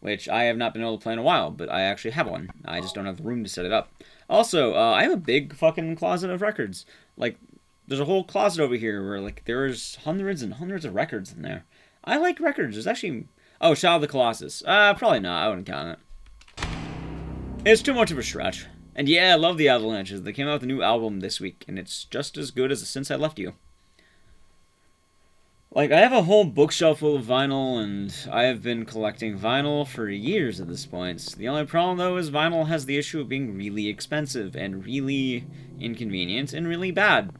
which I have not been able to play in a while, but I actually have one. I just don't have the room to set it up. Also, I have a big fucking closet of records. Like, there's a whole closet over here where, like, there's hundreds and hundreds of records in there. I like records. There's actually... Oh, Shadow of the Colossus. Probably not. I wouldn't count it. It's too much of a stretch. And yeah, I love the Avalanches. They came out with a new album this week, and it's just as good as Since I Left You. Like, I have a whole bookshelf full of vinyl, and I have been collecting vinyl for years at this point. The only problem, though, is vinyl has the issue of being really expensive, and really inconvenient, and really bad.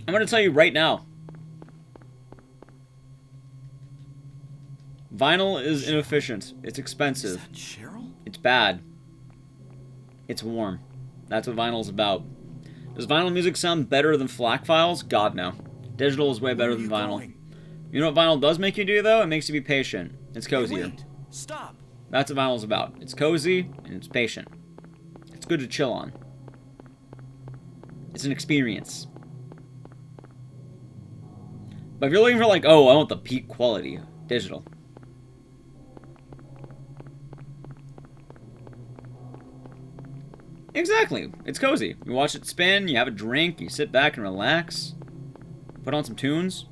I'm going to tell you right now. Vinyl is inefficient. It's expensive. Is that Cheryl? It's bad. It's warm. That's what vinyl's about. Does vinyl music sound better than FLAC files? God, no. Digital is way better than vinyl. Going? You know what vinyl does make you do, though? It makes you be patient. It's cozier. Hey, wait. Stop. That's what vinyl's about. It's cozy, and it's patient. It's good to chill on. It's an experience. But if you're looking for, like, oh, I want the peak quality, digital. Exactly. It's cozy. You watch it spin, you have a drink, you sit back and relax. Put on some tunes.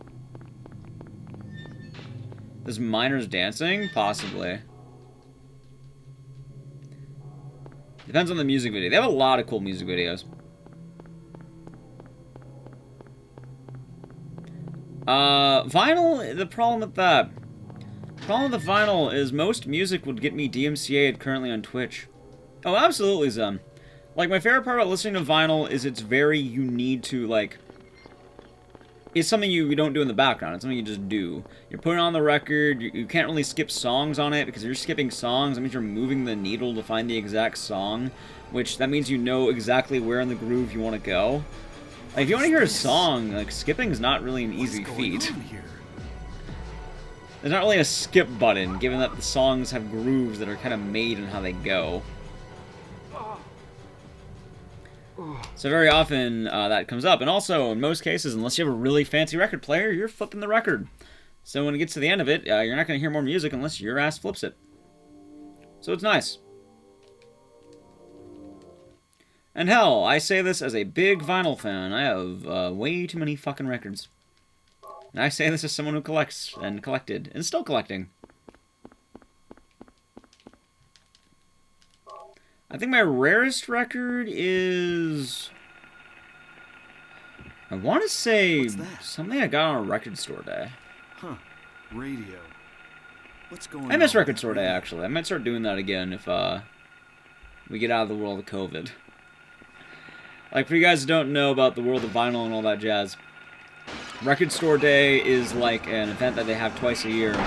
There's minors dancing? Possibly. Depends on the music video. They have a lot of cool music videos. Vinyl, the problem with that... The problem with the vinyl is most music would get me DMCA'd currently on Twitch. Oh, absolutely, Zem. Like, my favorite part about listening to vinyl is it's very, you need to, like... It's something you don't do in the background. It's something you just do. You're putting on the record, you can't really skip songs on it, because if you're skipping songs, that means you're moving the needle to find the exact song, which, that means you know exactly where in the groove you want to go. Like, if you want to hear a song, like, skipping is not really an easy feat. There's not really a skip button, given that the songs have grooves that are kind of made in how they go. So very often that comes up. And also, in most cases, unless you have a really fancy record player, you're flipping the record. So when it gets to the end of it, you're not going to hear more music unless your ass flips it. So it's nice. And hell, I say this as a big vinyl fan. I have way too many fucking records. And I say this as someone who collects and collected and still collecting. I think my rarest record is... I want to say something I got on a record store day. Huh. Radio. What's going on? I miss record store day, actually. I might start doing that again if we get out of the world of COVID. Like, for you guys who don't know about the world of vinyl and all that jazz, record store day is like an event that they have twice a year. They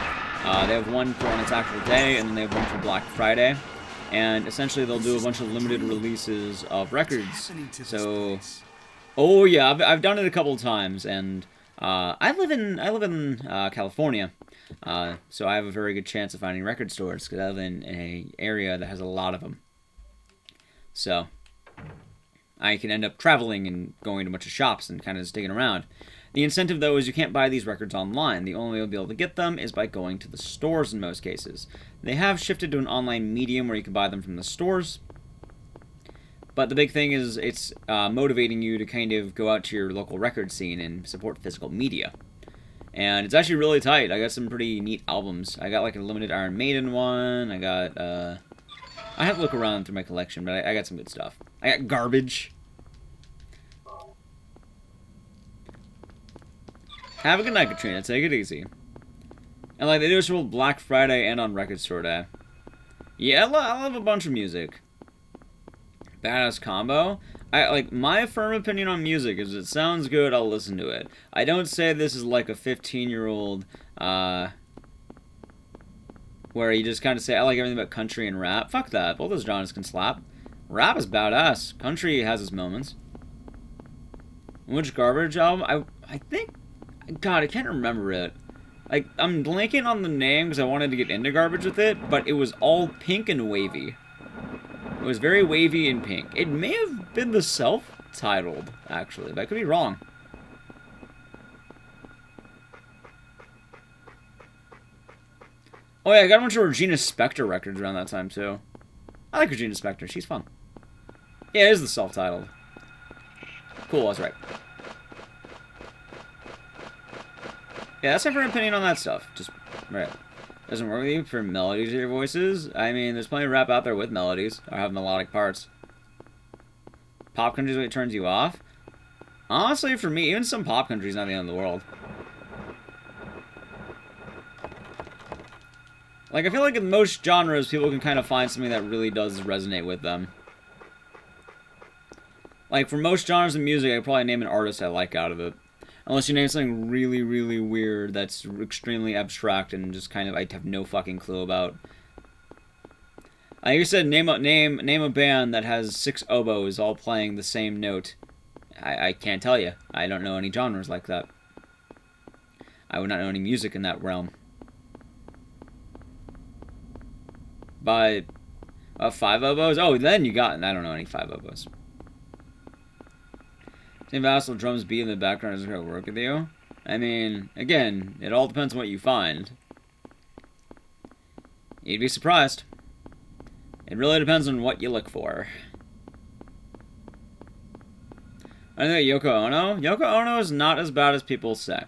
have one for on its actual day, and then they have one for Black Friday. And essentially, they'll do a bunch of limited releases of records. So, oh yeah, I've done it a couple of times, and I live in California, so I have a very good chance of finding record stores because I live in an area that has a lot of them. So, I can end up traveling and going to a bunch of shops and kind of just digging around. The incentive, though, is you can't buy these records online. The only way you'll be able to get them is by going to the stores in most cases. They have shifted to an online medium where you can buy them from the stores. But the big thing is it's motivating you to kind of go out to your local record scene and support physical media. And it's actually really tight. I got some pretty neat albums. I got like a limited Iron Maiden one. I got... I have to look around through my collection, but I got some good stuff. I got Garbage. Have a good night, Katrina. Take it easy. And like they do this for Black Friday and on Record Store Day. Yeah, I love a bunch of music. Badass combo. Like my firm opinion on music is it sounds good, I'll listen to it. I don't say this is like a 15-year-old where you just kind of say I like everything but country and rap. Fuck that. Both those genres can slap. Rap is badass. Country has its moments. Which Garbage album? I think... God, I can't remember it. Like, I'm blanking on the name because I wanted to get into Garbage with it, but it was all pink and wavy. It was very wavy and pink. It may have been the self-titled, actually, but I could be wrong. Oh yeah, I got a bunch of Regina Spektor records around that time too. I like Regina Spektor. She's fun. Yeah, it is the self-titled. Cool, that's right. Yeah, that's my favorite opinion on that stuff. Just, right. Doesn't work with you for melodies of your voices? I mean, there's plenty of rap out there with melodies, or have melodic parts. Pop country's what turns you off? Honestly, for me, even some pop country's not the end of the world. Like, I feel like in most genres, people can kind of find something that really does resonate with them. Like, for most genres of music, I could probably name an artist I like out of it. Unless you name something really, really weird that's extremely abstract and just kind of I have no fucking clue about. Like you said, name a band that has 6 oboes all playing the same note. I can't tell you. I don't know any genres like that. I would not know any music in that realm. By 5 oboes? Oh, then you got... I don't know any 5 oboes. Same vassal drums beat in the background is going to work with you. I mean, again, it all depends on what you find. You'd be surprised. It really depends on what you look for. I think Yoko Ono? Yoko Ono is not as bad as people say.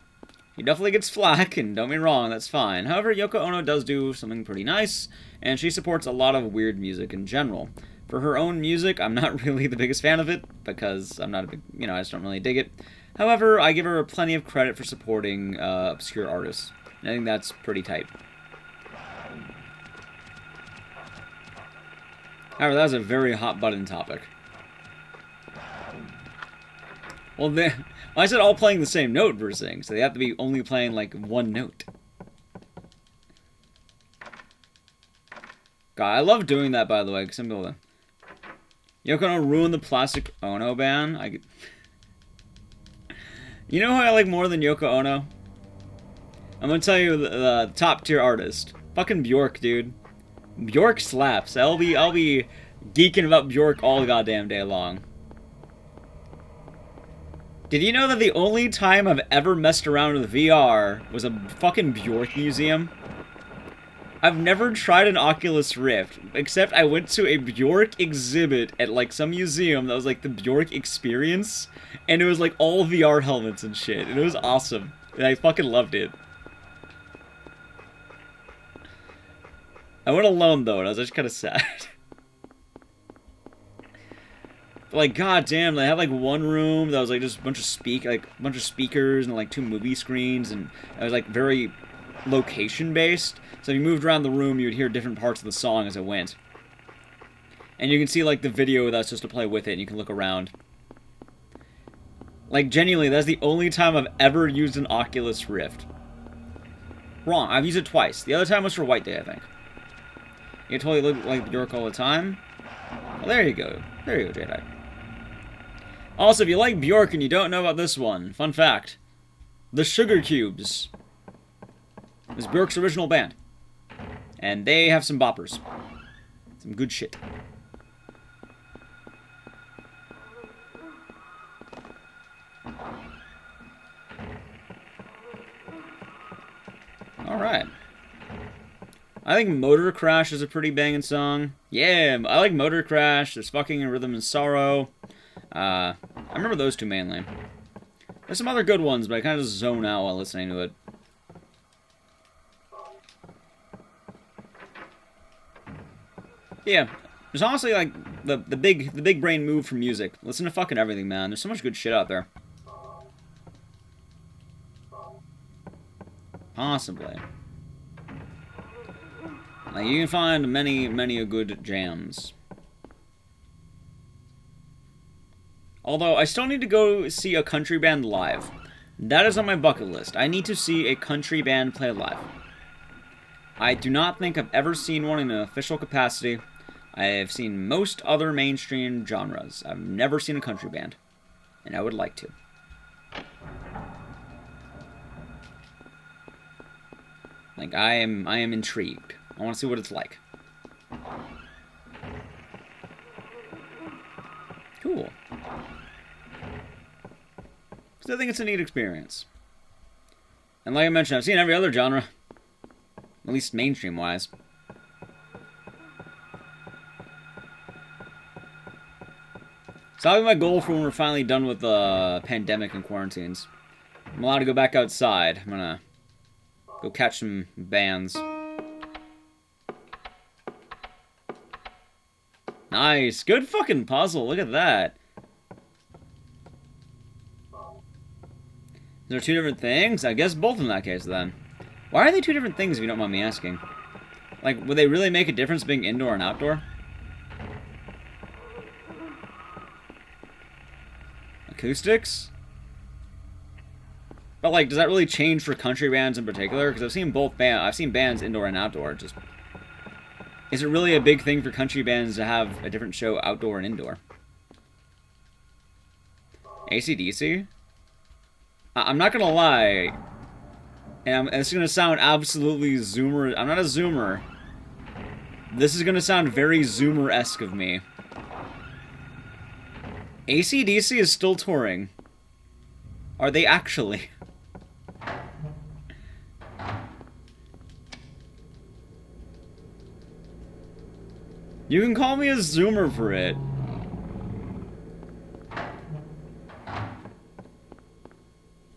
He definitely gets flack, and don't get me wrong, that's fine. However, Yoko Ono does do something pretty nice, and she supports a lot of weird music in general. For her own music, I'm not really the biggest fan of it, because I'm not a big, I just don't really dig it. However, I give her plenty of credit for supporting obscure artists. And I think that's pretty tight. However, that was a very hot button topic. Well, I said all playing the same note versing, so they have to be only playing, like, one note. God, I love doing that, by the way, because some people... Yoko Ono ruined the Plastic Ono ban? You know who I like more than Yoko Ono? I'm gonna tell you the top tier artist. Fucking Bjork, dude. Bjork slaps. I'll be geeking about Bjork all goddamn day long. Did you know that the only time I've ever messed around with VR was a fucking Bjork museum? I've never tried an Oculus Rift, except I went to a Bjork exhibit at, like, some museum that was, like, the Bjork Experience, and it was, like, all VR helmets and shit, and it was awesome, and I fucking loved it. I went alone, though, and I was just kind of sad. But, like, goddamn, they had, like, one room that was, like, just a bunch of speakers and, like, 2 movie screens, and it was, like, very location-based. So if you moved around the room, you would hear different parts of the song as it went. And you can see, like, the video that's just to play with it, and you can look around. Like, genuinely, that's the only time I've ever used an Oculus Rift. Wrong, I've used it twice. The other time was for White Day, I think. You totally look like Bjork all the time. Well, there you go. There you go, Jedi. Also, if you like Bjork and you don't know about this one, fun fact. The Sugar Cubes is Bjork's original band. And they have some boppers. Some good shit. Alright. I think Motor Crash is a pretty banging song. Yeah, I like Motor Crash. There's Fucking and Rhythm and Sorrow. I remember those 2 mainly. There's some other good ones, but I kind of just zone out while listening to it. Yeah, there's honestly, like, the big brain move for music. Listen to fucking everything, man. There's so much good shit out there. Possibly. Like, you can find many a good jams. Although, I still need to go see a country band live. That is on my bucket list. I need to see a country band play live. I do not think I've ever seen one in an official capacity. I have seen most other mainstream genres. I've never seen a country band. And I would like to. Like, I am intrigued. I want to see what it's like. Cool. So I think it's a neat experience. And like I mentioned, I've seen every other genre. At least mainstream-wise. So that'll be my goal for when we're finally done with the pandemic and quarantines. I'm allowed to go back outside. I'm gonna go catch some bands. Nice. Good fucking puzzle. Look at that. There are two different things? I guess both in that case, then. Why are they two different things, if you don't mind me asking? Like, would they really make a difference being indoor and outdoor? Acoustics? But, like, does that really change for country bands in particular? Because I've seen I've seen bands indoor and outdoor. Just, is it really a big thing for country bands to have a different show outdoor and indoor? AC/DC? I'm not gonna lie, and it's gonna sound absolutely zoomer. I'm not a zoomer. This is gonna sound very zoomer-esque of me. AC/DC is still touring. Are they actually? You can call me a zoomer for it.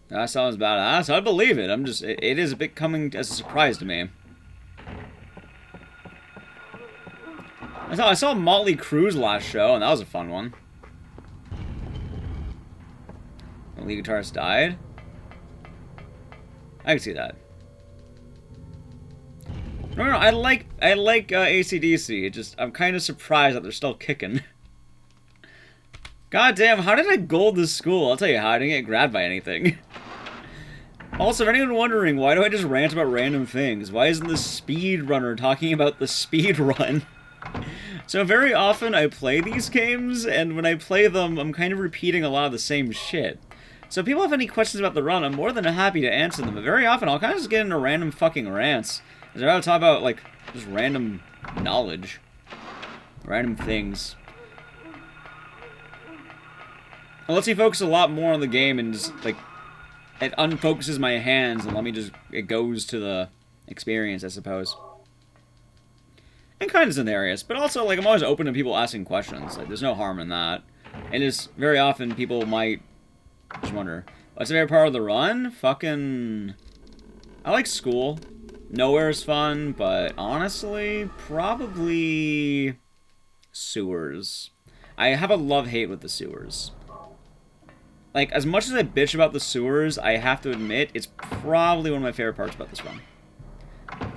That sounds badass. I believe it. It is a bit coming as a surprise to me. I saw Motley Crue's last show, and that was a fun one. The lead guitarist died? I can see that. No, I like AC/DC. I'm kind of surprised that they're still kicking. God damn, how did I gold this school? I'll tell you how, I didn't get grabbed by anything. Also, if anyone wondering, why do I just rant about random things? Why isn't the speedrunner talking about the speedrun? So very often I play these games, and when I play them, I'm kind of repeating a lot of the same shit. So if people have any questions about the run, I'm more than happy to answer them, but very often I'll kind of just get into random fucking rants. I'd rather talk about, like, just random knowledge. Random things. It lets me focus a lot more on the game and just, like, it unfocuses my hands and it goes to the experience, I suppose. And kind of hilarious, but also, like, I'm always open to people asking questions. Like, there's no harm in that. And just, very often, people might just wonder, what's the favorite part of the run? Fucking... I like school. Nowhere's fun, but honestly, probably... sewers. I have a love-hate with the sewers. Like, as much as I bitch about the sewers, I have to admit, it's probably one of my favorite parts about this run.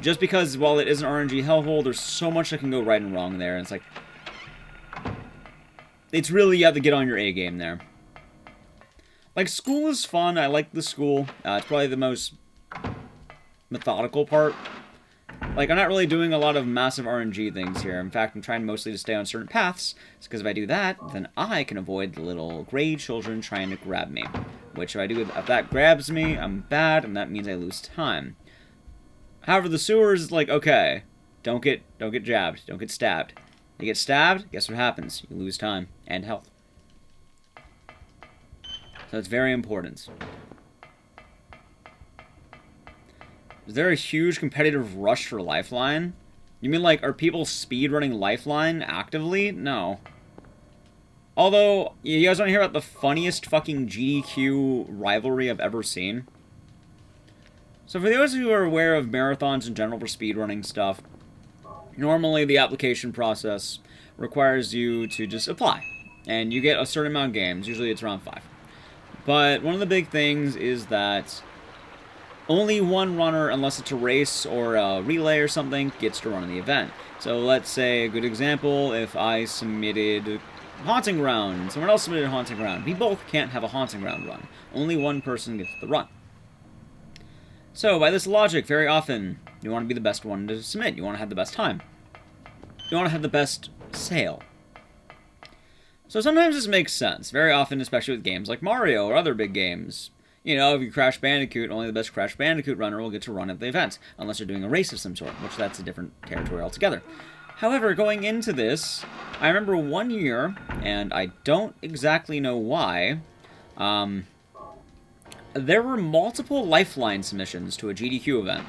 Just because, while it is an RNG hellhole, there's so much that can go right and wrong there, and it's like... It's really, you have to get on your A game there. Like, school is fun, I like the school. It's probably the most methodical part. Like, I'm not really doing a lot of massive RNG things here. In fact, I'm trying mostly to stay on certain paths, because if I do that, then I can avoid the little gray children trying to grab me. Which, if that grabs me, I'm bad, and that means I lose time. However, the sewers is like, okay, don't get jabbed, don't get stabbed. You get stabbed, guess what happens? You lose time and health. So it's very important. Is there a huge competitive rush for Lifeline? You mean, like, are people speedrunning Lifeline actively? No. Although, you guys want to hear about the funniest fucking GDQ rivalry I've ever seen? So for those who are aware of marathons in general for speedrunning stuff, normally the application process requires you to just apply. And you get a certain amount of games, usually it's around 5. But one of the big things is that only one runner, unless it's a race or a relay or something, gets to run in the event. So let's say, a good example, if I submitted Haunting Ground, and someone else submitted Haunting Ground, we both can't have a Haunting Ground run. Only one person gets the run. So, by this logic, very often, you want to be the best one to submit. You want to have the best time. You want to have the best sale. So sometimes this makes sense. Very often, especially with games like Mario or other big games. You know, if you Crash Bandicoot, only the best Crash Bandicoot runner will get to run at the event. Unless you're doing a race of some sort, which that's a different territory altogether. However, going into this, I remember one year, and I don't exactly know why, there were multiple Lifeline submissions to a GDQ event.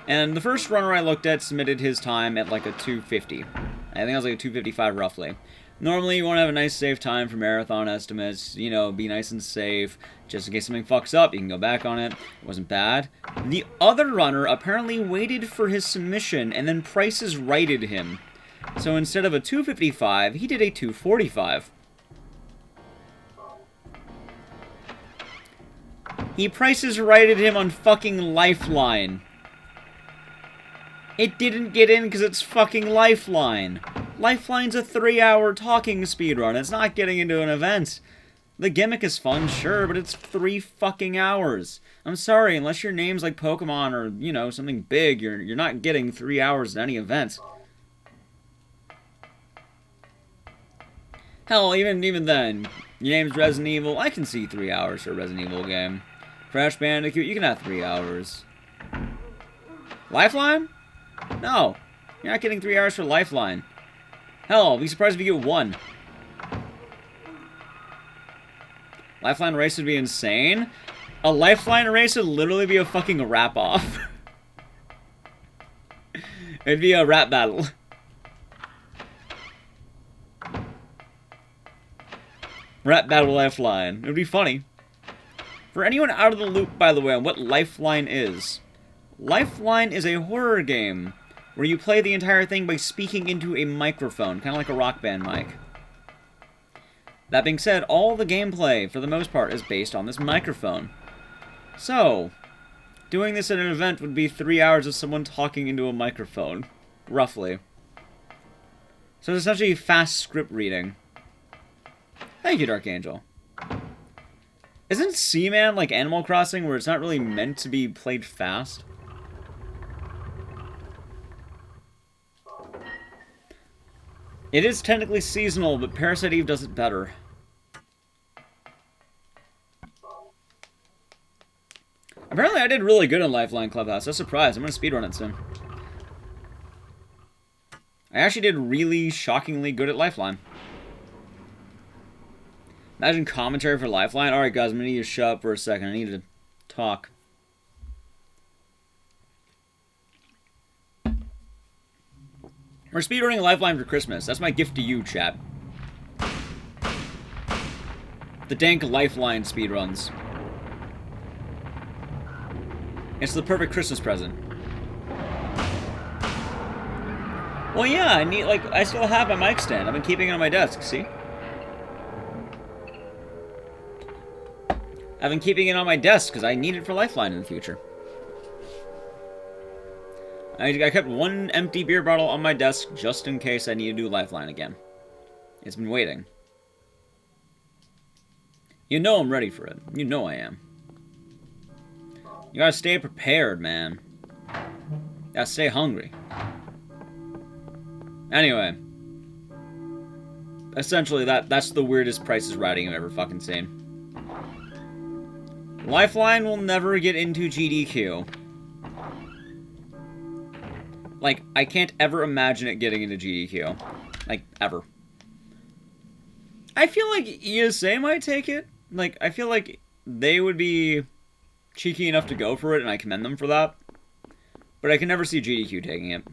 And the first runner I looked at submitted his time at like a 2:50. I think it was like a 2:55 roughly. Normally, you want to have a nice safe time for marathon estimates, you know, be nice and safe, just in case something fucks up, you can go back on it. It wasn't bad. The other runner apparently waited for his submission and then prices righted him. So instead of a 2:55, he did a 2:45. He prices righted him on fucking Lifeline. It didn't get in because it's fucking Lifeline. Lifeline's a 3-hour talking speedrun. It's not getting into an event. The gimmick is fun, sure, but it's 3 fucking hours. I'm sorry, unless your name's like Pokemon or, you know, something big, you're not getting 3 hours at any event. Hell, even then, your name's Resident Evil, I can see 3 hours for a Resident Evil game. Crash Bandicoot, you can have 3 hours. Lifeline? No. You're not getting 3 hours for Lifeline. Hell, I'll be surprised if you get 1. Lifeline race would be insane. A Lifeline race would literally be a fucking rap-off. It'd be a rap battle. Rap battle Lifeline. It would be funny. For anyone out of the loop, by the way, on what Lifeline is a horror game where you play the entire thing by speaking into a microphone, kind of like a Rock Band mic. That being said, all the gameplay, for the most part, is based on this microphone. So, doing this at an event would be 3 hours of someone talking into a microphone, roughly. So it's essentially fast script reading. Thank you, Dark Angel. Isn't Seaman like Animal Crossing, where it's not really meant to be played fast? It is technically seasonal, but Parasite Eve does it better. Apparently I did really good in Lifeline Clubhouse. I'm surprised. I'm going to speedrun it soon. I actually did really shockingly good at Lifeline. Imagine commentary for Lifeline. Alright guys, I'm going to need you to shut up for a second. I need to talk. We're speedrunning Lifeline for Christmas. That's my gift to you, chat. The dank Lifeline speedruns. It's the perfect Christmas present. Well, yeah, I still have my mic stand. I've been keeping it on my desk, see? I've been keeping it on my desk because I need it for Lifeline in the future. I kept one empty beer bottle on my desk just in case I need to do Lifeline again. It's been waiting. You know I'm ready for it. You know I am. You gotta stay prepared, man. You gotta stay hungry. Anyway. Essentially, that's the weirdest Price is Right I've ever fucking seen. Lifeline will never get into GDQ. Like, I can't ever imagine it getting into GDQ. Like, ever. I feel like ESA might take it. Like, I feel like they would be cheeky enough to go for it, and I commend them for that. But I can never see GDQ taking it.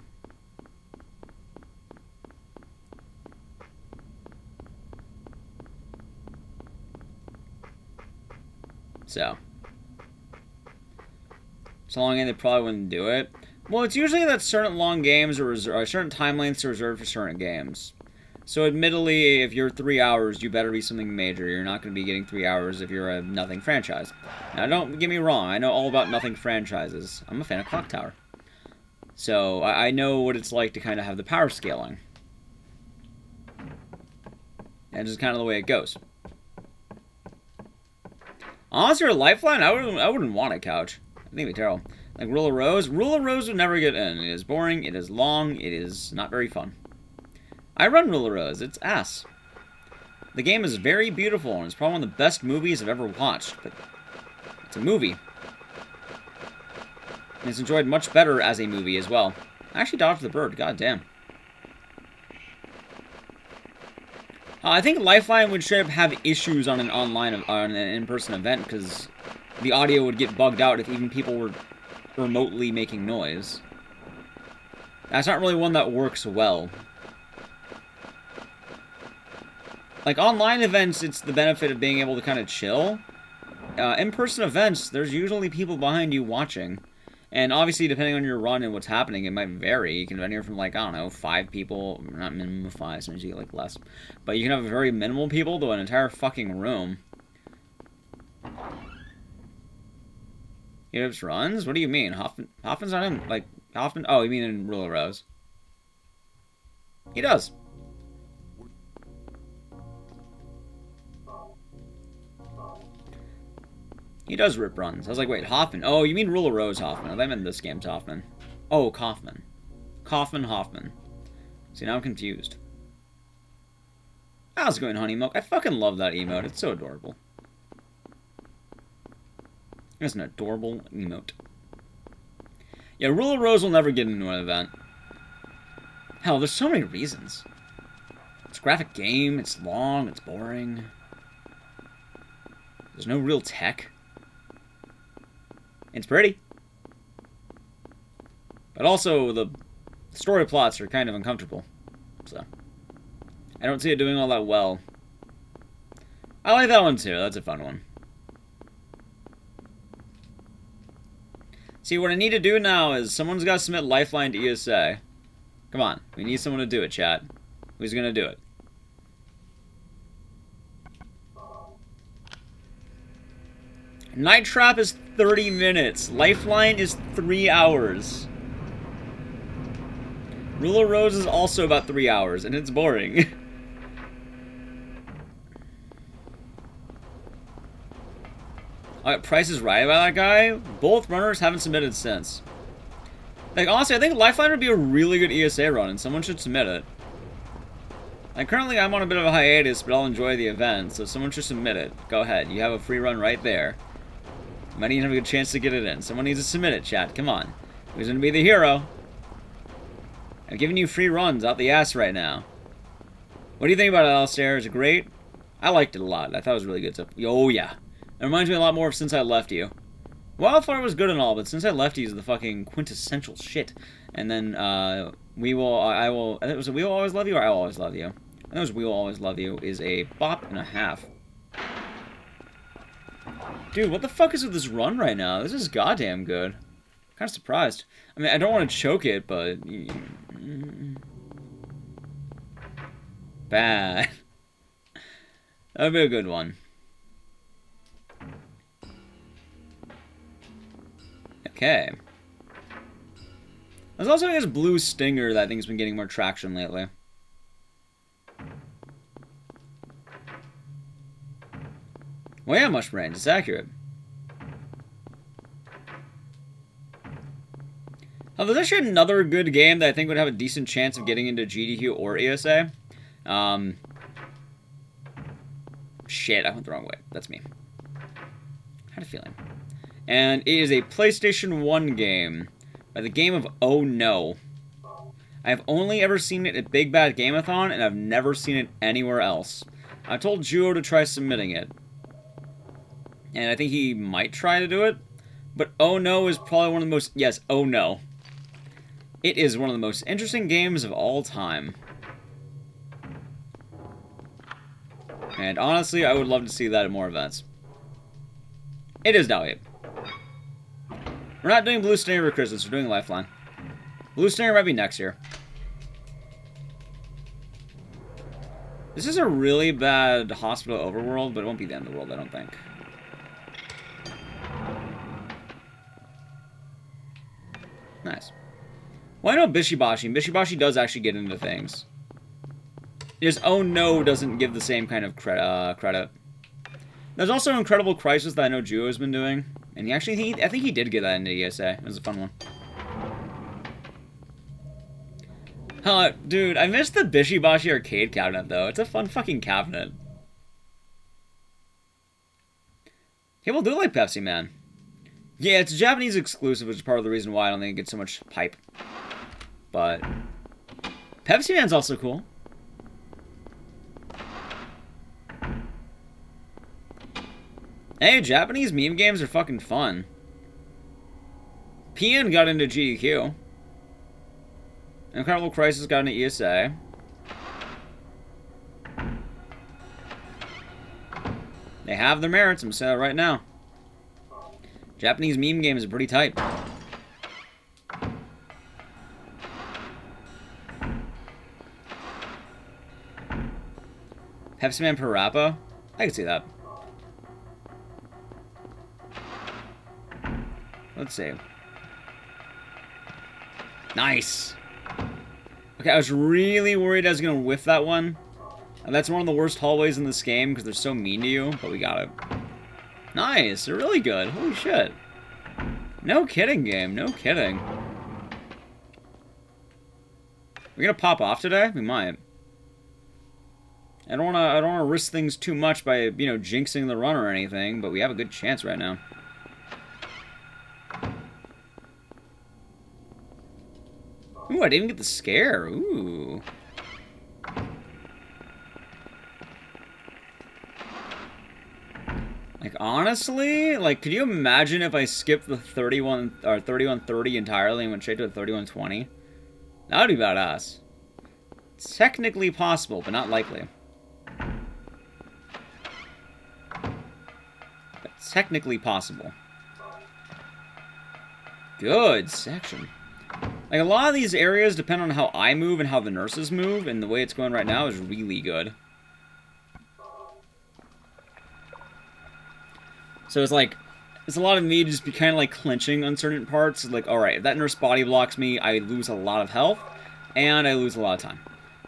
So long game, they probably wouldn't do it. Well, it's usually that certain long games or certain time lengths are reserved for certain games. So admittedly, if you're 3 hours, you better be something major. You're not going to be getting 3 hours if you're a nothing franchise. Now, don't get me wrong. I know all about nothing franchises. I'm a fan of Clock Tower. So I know what it's like to kind of have the power scaling. And just kind of the way it goes. Honestly, Lifeline, I wouldn't want a couch. I think it'd be terrible. Like Rule of Rose? Rule of Rose would never get in. It is boring, it is long, it is not very fun. I run Rule of Rose, it's ass. The game is very beautiful, and it's probably one of the best movies I've ever watched, but it's a movie. And it's enjoyed much better as a movie as well. I actually dodged the bird, god damn. I think Lifeline would straight up have issues on an in-person event, because the audio would get bugged out if even people were remotely making noise. That's not really one that works well. Like, online events, it's the benefit of being able to kind of chill. In-person events, there's usually people behind you watching. And obviously, depending on your run and what's happening, it might vary. You can have anywhere from, like, I don't know, 5 people. Not minimum of 5, sometimes you get, like, less. But you can have very minimal people to an entire fucking room. He just runs? What do you mean? Hoffman's not in, like, Hoffman? Oh, you mean in Ruler Rose? He does. He does rip runs. I was like, wait, Hoffman. Oh, you mean Ruler Rose Hoffman. I meant this game's Hoffman. Oh, Kaufman. Hoffman. See, now I'm confused. How's it going, Honey Milk? I fucking love that emote. It's so adorable. It's an adorable emote. Yeah, Ruler Rose will never get into an event. Hell, there's so many reasons. It's a graphic game, it's long, it's boring. There's no real tech. It's pretty. But also, the story plots are kind of uncomfortable. So, I don't see it doing all that well. I like that one too, that's a fun one. See, what I need to do now is someone's got to submit Lifeline to ESA. Come on, we need someone to do it, chat. Who's gonna do it? Night Trap is 30 minutes. Lifeline is 3 hours. Ruler Rose is also about 3 hours, and it's boring. Price is Right about that guy. Both runners haven't submitted since. Like, honestly, I think Lifeline would be a really good ESA run, and someone should submit it. Like, currently I'm on a bit of a hiatus, but I'll enjoy the event, so someone should submit it. Go ahead, you have a free run right there. You might even have a good chance to get it in. Someone needs to submit it, chat. Come on. Who's gonna be the hero? I'm giving you free runs out the ass right now. What do you think about it, Alistair? Is it great? I liked it a lot. I thought it was really good stuff. Oh, yeah. It reminds me a lot more of Since I Left You. Wildfire was good and all, but Since I Left You is the fucking quintessential shit. And then, I think it was We Will Always Love You or I Will Always Love You? I think it was We Will Always Love You is a bop and a half. Dude, what the fuck is with this run right now? This is goddamn good. I'm kind of surprised. I mean, I don't want to choke it, but... Bad. That would be a good one. Okay. There's also this Blue Stinger that I think has been getting more traction lately. Well, yeah, Mushroom Range. It's accurate. Oh, there's actually another good game that I think would have a decent chance of getting into GDQ or ESA. Shit, I went the wrong way. That's me. I had a feeling. And it is a PlayStation 1 game by the game of Oh No. I've only ever seen it at Big Bad Gameathon, and I've never seen it anywhere else. I told Juo to try submitting it. And I think he might try to do it. But Oh No is probably one of the most... Yes, Oh No. It is one of the most interesting games of all time. And honestly, I would love to see that at more events. It is Dahlia. We're not doing Blue Stinger for Christmas, we're doing Lifeline. Blue Stinger might be next year. This is a really bad hospital overworld, but it won't be the end of the world, I don't think. Nice. Well, I know Bishibashi, and Bishibashi does actually get into things. Just Oh No doesn't give the same kind of credit. There's also Incredible Crisis that I know Juo has been doing. And I think he did get that into ESA. It was a fun one. Dude, I missed the Bishibashi arcade cabinet, though. It's a fun fucking cabinet. People do like Pepsi Man. Yeah, it's a Japanese exclusive, which is part of the reason why I don't think it gets so much hype. But Pepsi Man's also cool. Hey, Japanese meme games are fucking fun. PN got into GEQ. Incredible Crisis got into ESA. They have their merits, I'm saying that right now. Japanese meme game is pretty tight. Pepsi Man Parappa? I can see that. Let's see. Nice! Okay, I was really worried I was going to whiff that one. And that's one of the worst hallways in this game because they're so mean to you, but we got it. Nice! They're really good. Holy shit. No kidding, game. No kidding. We're gonna pop off today? We might. I don't wanna risk things too much by, you know, jinxing the run or anything, but we have a good chance right now. Ooh, I didn't even get the scare. Ooh. Like, honestly, like, could you imagine if I skipped the 3130 entirely and went straight to a 3120? That would be badass. It's technically possible, but not likely. But technically possible. Good section. Like, a lot of these areas depend on how I move and how the nurses move, and the way it's going right now is really good. So it's like, it's a lot of me just be kind of like clinching on certain parts. Like, alright, if that nurse body blocks me, I lose a lot of health, and I lose a lot of time.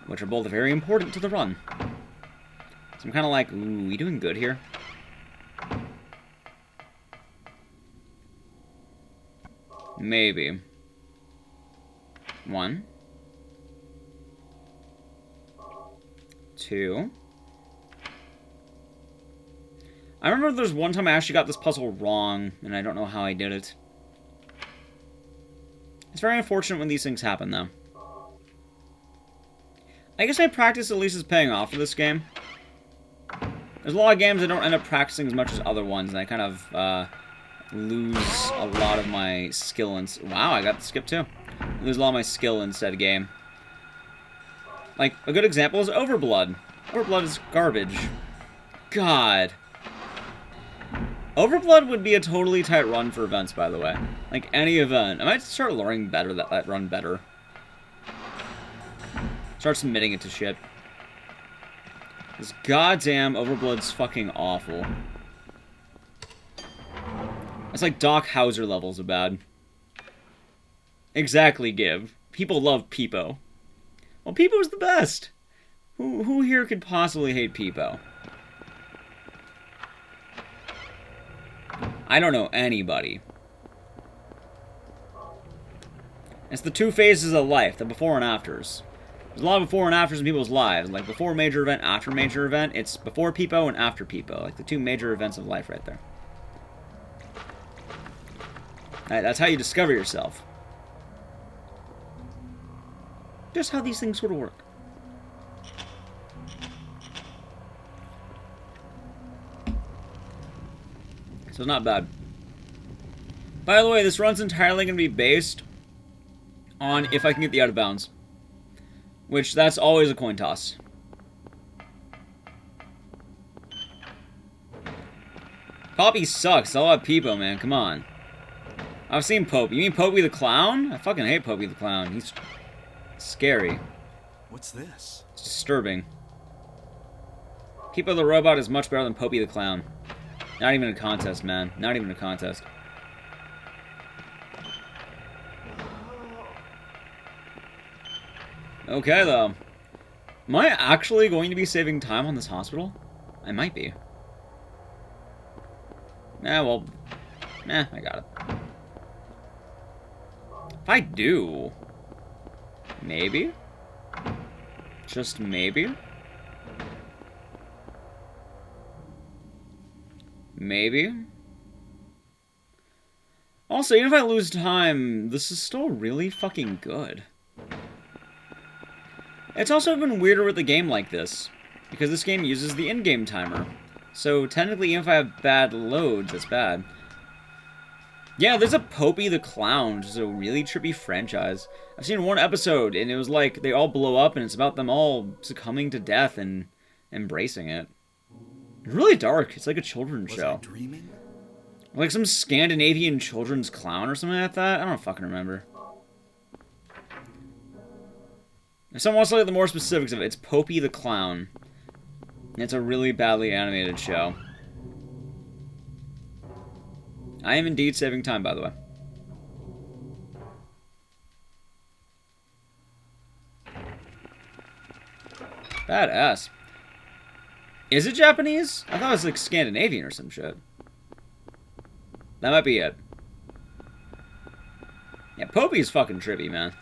Which are both very important to the run. So I'm kind of like, ooh, we doing good here? Maybe. 1. 2. I remember there's one time I actually got this puzzle wrong, and I don't know how I did it. It's very unfortunate when these things happen, though. I guess my practice at least is paying off for this game. There's a lot of games I don't end up practicing as much as other ones, and I kind of lose a lot of my skill and... Wow, I got the skip too. I lose a lot of my skill in said game. Like, a good example is Overblood. Overblood is garbage. God. Overblood would be a totally tight run for events, by the way. Like, any event. I might start learning better that run better. Start submitting it to shit. This goddamn Overblood's fucking awful. It's like Doc Hauser levels of bad. Exactly, Give. People love Peepo. Well, Peepo's the best. Who here could possibly hate Peepo? I don't know anybody. It's the two phases of life, the before and afters. There's a lot of before and afters in people's lives. Like, before major event, after major event. It's before Peepo and after Peepo. Like, the two major events of life right there. Right, that's how you discover yourself. Just how these things sort of work. So it's not bad. By the way, this run's entirely going to be based on if I can get the out of bounds. Which, that's always a coin toss. Poppy sucks. I'll have Peepo, man. Come on. I've seen Pope. You mean Popey the Clown? I fucking hate Popey the Clown. He's scary. What's this? It's disturbing. Peepo the Robot is much better than Popey the Clown. Not even a contest, man. Not even a contest. Okay, though. Am I actually going to be saving time on this hospital? I might be. Well... I got it. If I do... Maybe? Just maybe? Maybe? Also, even if I lose time, this is still really fucking good. It's also even weirder with a game like this, because this game uses the in-game timer. So, technically, even if I have bad loads, that's bad. Yeah, there's a Popey the Clown, which is a really trippy franchise. I've seen one episode, and it was like they all blow up, and it's about them all succumbing to death and embracing it. It's really dark. It's like a children's Was show. I dreaming? Like some Scandinavian children's clown or something like that. I don't fucking remember. If someone wants to look at the more specifics of it, it's Popey the Clown. It's a really badly animated show. I am indeed saving time, by the way. Badass. Is it Japanese? I thought it was like Scandinavian or some shit. That might be it. Yeah, Popey is fucking trippy, man.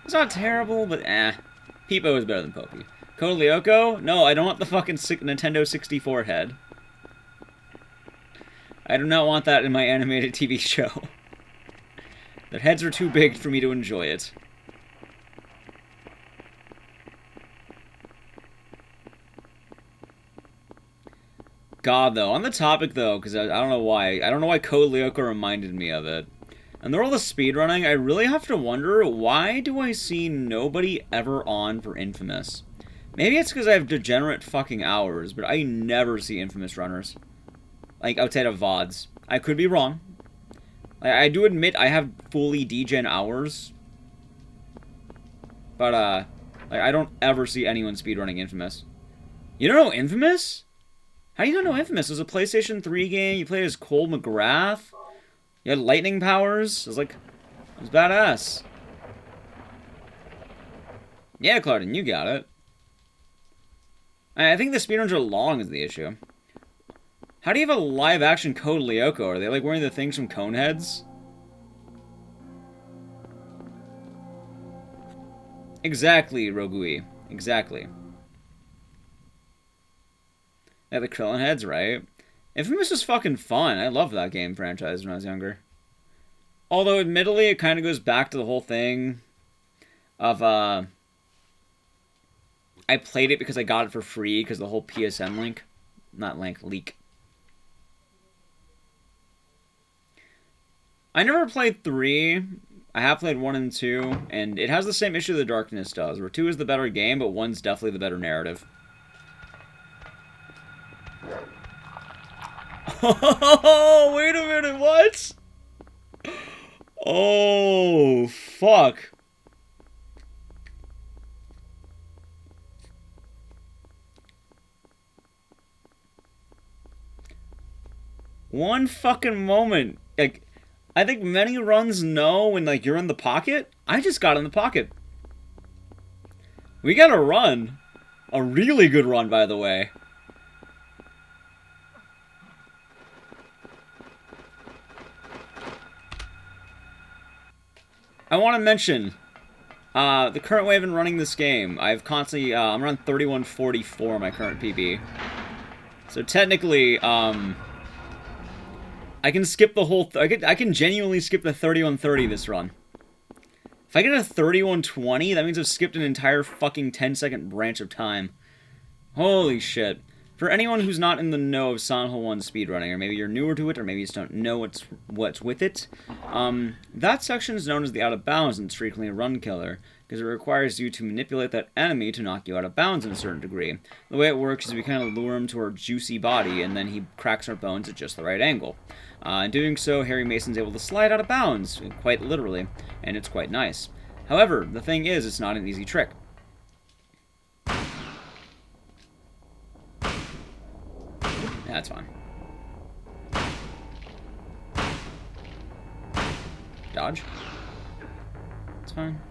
It's not terrible, but eh. Peepo is better than Popey. Code Lyoko? No, I don't want the fucking Nintendo 64 head. I do not want that in my animated TV show. Their heads are too big for me to enjoy it. God, though, on the topic, though, because I don't know why. I don't know why Code Lyoko reminded me of it. And they're all the speedrunning, I really have to wonder, why do I see nobody ever on for Infamous? Maybe it's because I have degenerate fucking hours, but I never see Infamous runners. Like, outside of VODs. I could be wrong. Like, I do admit I have fully degen hours. But, like, I don't ever see anyone speedrunning Infamous. You don't know Infamous? How do you not know Infamous? It was a PlayStation 3 game. You played as Cole McGrath. You had lightning powers. It was badass. Yeah, Clarden, you got it. I think the speedruns are long is the issue. How do you have a live-action Code Lyoko? Are they, like, wearing the things from Coneheads? Exactly, Rogui. Exactly. Yeah, the Krillin heads, right? Infamous was fucking fun. I loved that game franchise when I was younger. Although, admittedly, it kind of goes back to the whole thing of, I played it because I got it for free because the whole PSN link. Not link, leak. I never played 3. I have played 1 and 2, and it has the same issue the Darkness does, where 2 is the better game, but 1's definitely the better narrative. Oh, wait a minute, what? Oh, fuck. One fucking moment. Like, I think many runs know when, like, you're in the pocket. I just got in the pocket. We got a run. A really good run, by the way. I want to mention, the current way I've been running this game, I've constantly, I'm around 3144 my current PB. So technically, I can skip the whole, I can genuinely skip the 3130 this run. If I get a 3120, that means I've skipped an entire fucking 10-second branch of time. Holy shit. For anyone who's not in the know of Silent Hill 1 speedrunning, or maybe you're newer to it, or maybe you just don't know what's with it, that section is known as the out of bounds, and it's frequently a run killer, because it requires you to manipulate that enemy to knock you out of bounds in a certain degree. The way it works is we kind of lure him to our juicy body, and then he cracks our bones at just the right angle. In doing so, Harry Mason's able to slide out of bounds, quite literally, and it's quite nice. However, the thing is, it's not an easy trick. That's fine. Dodge. It's fine.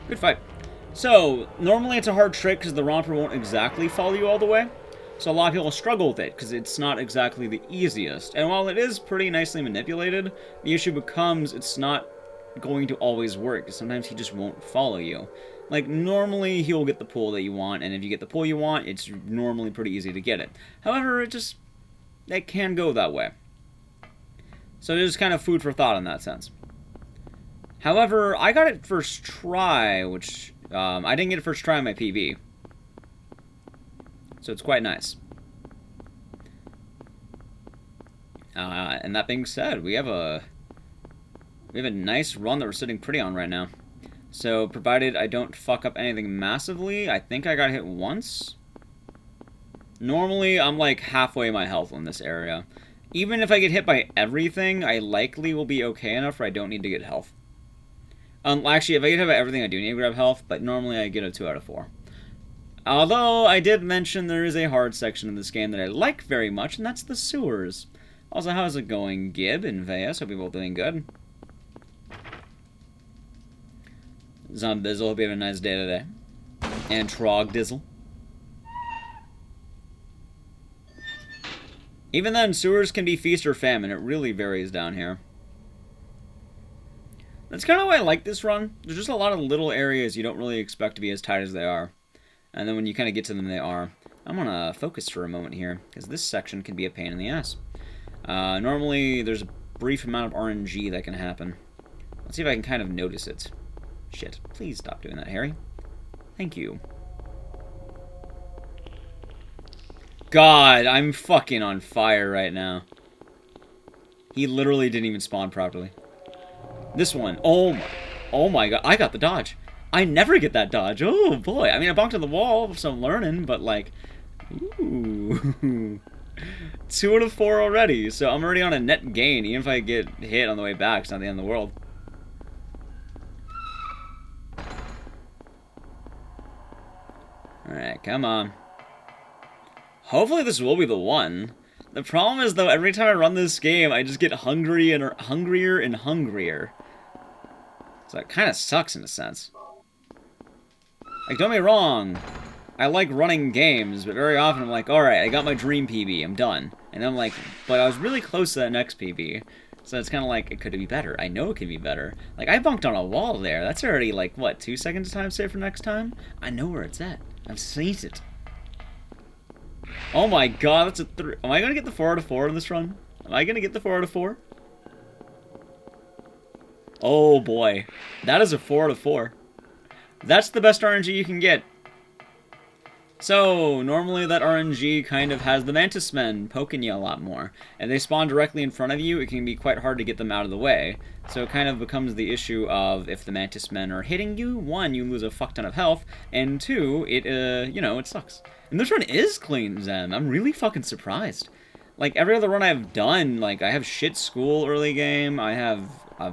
Good fight. So, normally it's a hard trick because the romper won't exactly follow you all the way. So a lot of people struggle with it, because it's not exactly the easiest. And while it is pretty nicely manipulated, the issue becomes it's not going to always work, because sometimes he just won't follow you. Like, normally he'll get the pull that you want, and if you get the pull you want, it's normally pretty easy to get it. However, it can go that way. So it is kind of food for thought in that sense. However, I got it first try, which I didn't get it first try on my PB. So it's quite nice. And that being said, we have a nice run that we're sitting pretty on right now. So provided I don't fuck up anything massively, I think I got hit once. Normally, I'm like halfway my health in this area. Even if I get hit by everything, I likely will be okay enough where I don't need to get health. Actually, if I get hit by everything, I do need to grab health, but normally I get a 2 out of 4. Although, I did mention there is a hard section in this game that I like very much, and that's the sewers. Also, how's it going, Gib and Veas? Hope you're both doing good. Zombizzle, hope you have a nice day today. And Trogdizzle. Even then, sewers can be feast or famine. It really varies down here. That's kind of why I like this run. There's just a lot of little areas you don't really expect to be as tight as they are. And then when you kind of get to them, they are. I'm going to focus for a moment here, because this section can be a pain in the ass. Normally, there's a brief amount of RNG that can happen. Let's see if I can kind of notice it. Shit. Please stop doing that, Harry. Thank you. God, I'm fucking on fire right now. He literally didn't even spawn properly. This one. Oh my god. I got the dodge. I never get that dodge. Oh, boy. I mean, I bumped to the wall, so I'm learning, but, like... Ooh. 2 out of 4 already, so I'm already on a net gain. Even if I get hit on the way back, it's not the end of the world. Alright, come on. Hopefully this will be the one. The problem is, though, every time I run this game, I just get hungrier and hungrier. So that kind of sucks in a sense. Like, don't get me wrong, I like running games, but very often I'm like, alright, I got my dream PB, I'm done. And then I'm like, but I was really close to that next PB. So it's kind of like, it could be better. I know it can be better. Like, I bunked on a wall there. That's already, like, what, 2 seconds time save for next time? I know where it's at. I've seen it. Oh my god, that's a 3. Am I going to get the 4 out of 4 in this run? Am I going to get the 4 out of 4? Oh boy. That is a 4 out of 4. That's the best RNG you can get. So, normally that RNG kind of has the Mantis Men poking you a lot more. And they spawn directly in front of you, it can be quite hard to get them out of the way. So it kind of becomes the issue of if the Mantis Men are hitting you, 1, you lose a fuck ton of health, and 2, it, you know, it sucks. And this run is clean, Zen. I'm really fucking surprised. Like, every other run I've done, like, I have shit school early game, I have,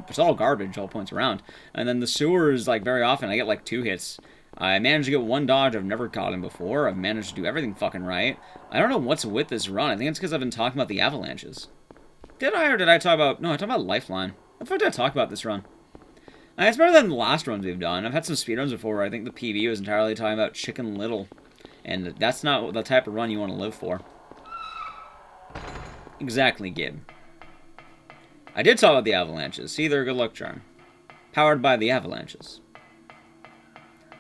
it's all garbage all points around. And then the sewers, like, very often, I get, like, 2 hits. I managed to get 1 dodge I've never gotten before. I've managed to do everything fucking right. I don't know what's with this run. I think it's because I've been talking about the avalanches. Did I, or did I talk about... No, I talked about Lifeline. What the fuck did I talk about this run? It's better than the last runs we've done. I've had some speedruns before where I think the PB was entirely talking about Chicken Little. And that's not the type of run you want to live for. Exactly, Gib. I did talk about the avalanches. See, they're a good luck charm. Powered by the avalanches.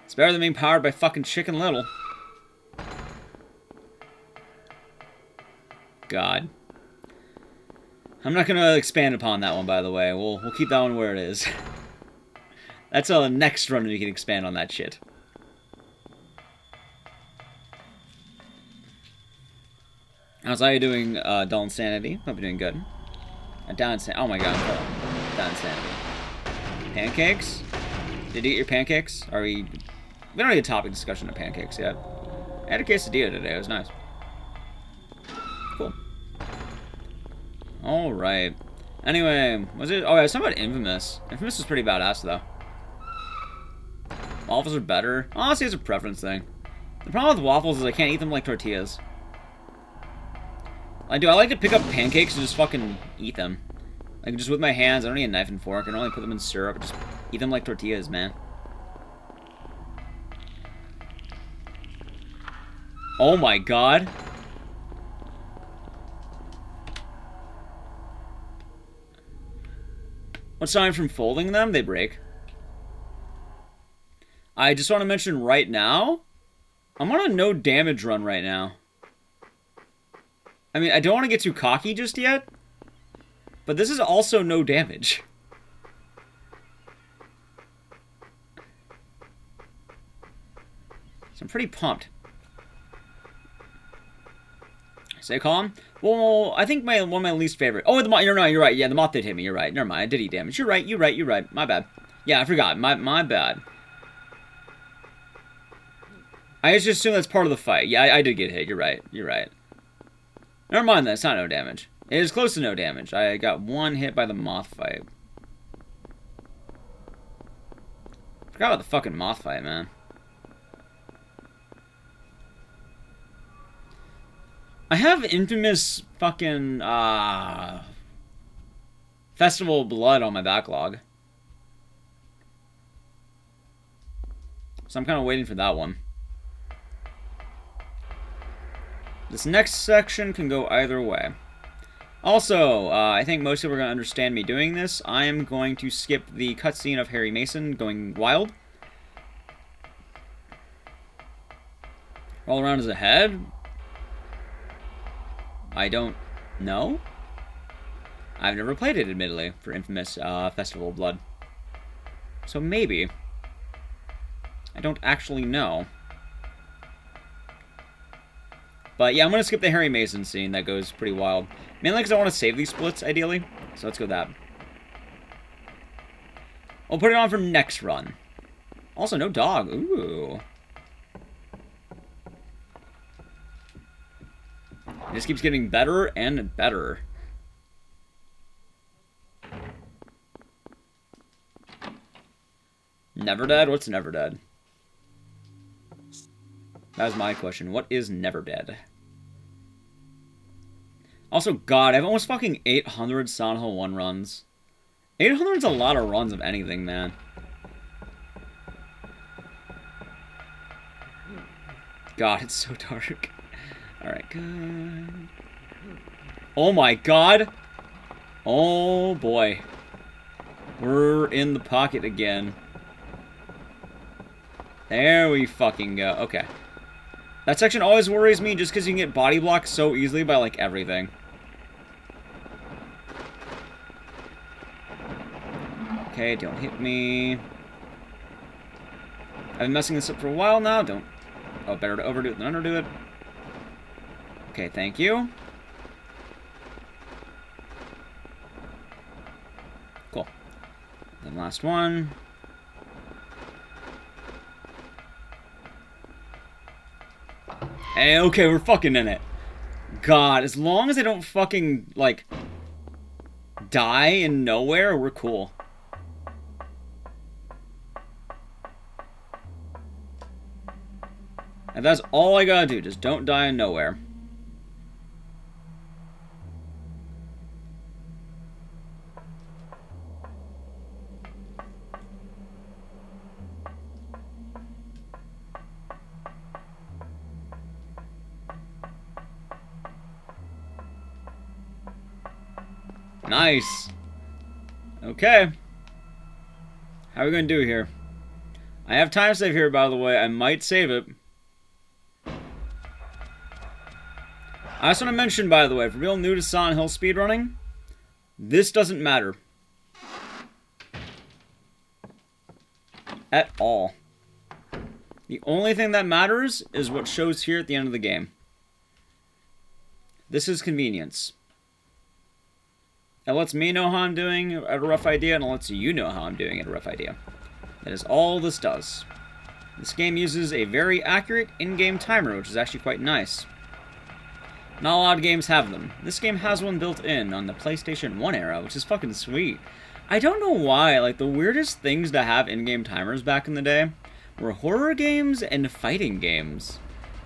It's better than being powered by fucking Chicken Little. God. I'm not going to expand upon that one, by the way. We'll keep that one where it is. That's a next run we can expand on that shit. How's you doing, Dull Insanity? Hope you're doing good. Down Insanity. Oh my god, Down Insanity. Pancakes? Did you eat your pancakes? Are we... We don't need a topic discussion of pancakes yet. I had a quesadilla today. It was nice. Cool. Alright. Anyway, was it... Oh, I was talking about Infamous. Infamous was pretty badass, though. Waffles are better. Honestly, it's a preference thing. The problem with waffles is I can't eat them like tortillas. I like to pick up pancakes and just fucking eat them. Like, just with my hands. I don't need a knife and fork. I don't really put them in syrup. Just eat them like tortillas, man. Oh my god. What's time from folding them? They break. I just want to mention right now, I'm on a no damage run right now. I mean, I don't want to get too cocky just yet, but this is also no damage. So I'm pretty pumped. Stay calm. Well, I think one of my least favorite. Oh, the moth. No, you're right. Yeah, the moth did hit me. You're right. Never mind. I did eat damage. You're right. My bad. Yeah, I forgot. My bad. I just assume that's part of the fight. Yeah, I did get hit. You're right. Never mind that. It's not no damage. It is close to no damage. I got one hit by the moth fight. Forgot about the fucking moth fight, man. I have infamous fucking Festival of Blood on my backlog. So I'm kind of waiting for that one. This next section can go either way. Also, I think most people are going to understand me doing this. I am going to skip the cutscene of Harry Mason going wild. All around is ahead. I don't know. I've never played it, admittedly, for infamous Festival of Blood. So maybe. I don't actually know. But yeah, I'm going to skip the Harry Mason scene. That goes pretty wild. Mainly because I want to save these splits, ideally. So let's go with that. We'll put it on for next run. Also, no dog. Ooh. It just keeps getting better and better. Never dead? What's never dead? That was my question. What is never dead? Also, God, I have almost fucking 800 Silent Hill 1 runs. 800 is a lot of runs of anything, man. God, it's so dark. Alright, good. Oh my God! Oh boy. We're in the pocket again. There we fucking go. Okay. That section always worries me just because you can get body blocked so easily by, like, everything. Okay, don't hit me. I've been messing this up for a while now. Don't. Oh, better to overdo it than underdo it. Okay, thank you. Cool. Then last one. Hey, okay, we're fucking in it. God, as long as I don't fucking, like, die in nowhere, we're cool. And that's all I gotta do, just don't die in nowhere. Nice. Okay. How are we gonna do here? I have time save here, by the way. I might save it. I just want to mention, by the way, for people new to Silent Hill speedrunning, this doesn't matter. At all. The only thing that matters is what shows here at the end of the game. This is convenience. It lets me know how I'm doing at a rough idea, and it lets you know how I'm doing at a rough idea. That is all this does. This game uses a very accurate in-game timer, which is actually quite nice. Not a lot of games have them. This game has one built in on the PlayStation 1 era, which is fucking sweet. I don't know why, like, the weirdest things to have in-game timers back in the day were horror games and fighting games.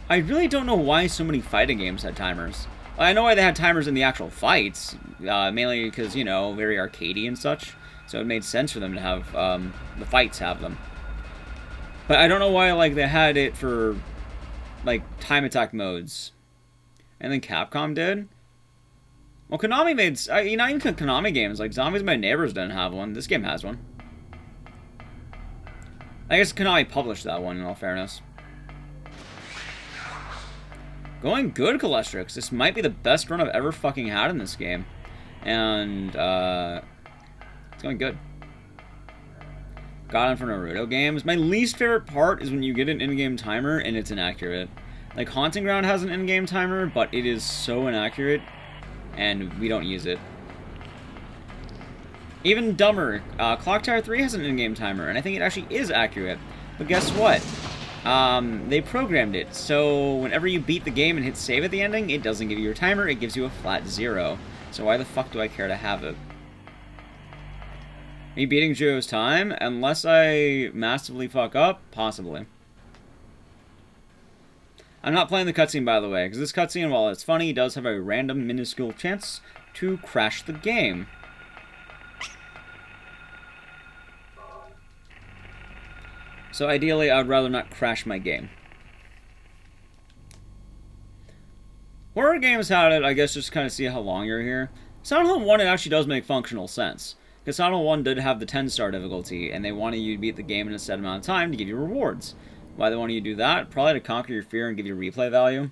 I really don't know why so many fighting games had timers. I know why they had timers in the actual fights, mainly because, you know, very arcadey and such, so it made sense for them to have, the fights have them. But I don't know why, like, they had it for, like, time attack modes. And then Capcom did? Well, Konami made... you know, even Konami games, like Zombies of My Neighbors didn't have one. This game has one. I guess Konami published that one, in all fairness. Going good, Calestrix. This might be the best run I've ever fucking had in this game. And, it's going good. gotten for Naruto games. My least favorite part is when you get an in-game timer and it's inaccurate. Like, Haunting Ground has an in-game timer, but it is so inaccurate, and we don't use it. Even dumber, Clock Tower 3 has an in-game timer, and I think it actually is accurate. But guess what? They programmed it, so whenever you beat the game and hit save at the ending, it doesn't give you your timer, it gives you a flat 0. So why the fuck do I care to have it? Me beating Joe's time? Unless I massively fuck up? Possibly. I'm not playing the cutscene, by the way, because this cutscene, while it's funny, does have a random, minuscule chance to crash the game. So ideally, I would rather not crash my game. Horror games had it, I guess, just to kind of see how long you're here. Silent Hill 1, it actually does make functional sense. Because Silent Hill 1 did have the 10-star difficulty, and they wanted you to beat the game in a set amount of time to give you rewards. Why they wanted you to do that? Probably to conquer your fear and give you replay value.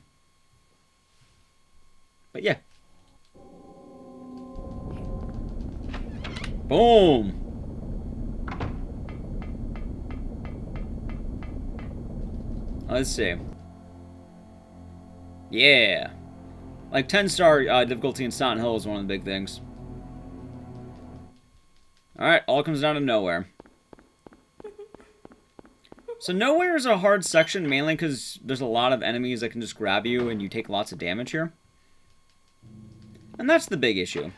But yeah. Boom! Let's see. Yeah. Like, 10-star difficulty in Silent Hill is one of the big things. Alright, all comes down to nowhere. So nowhere is a hard section, mainly because there's a lot of enemies that can just grab you and you take lots of damage here. And that's the big issue.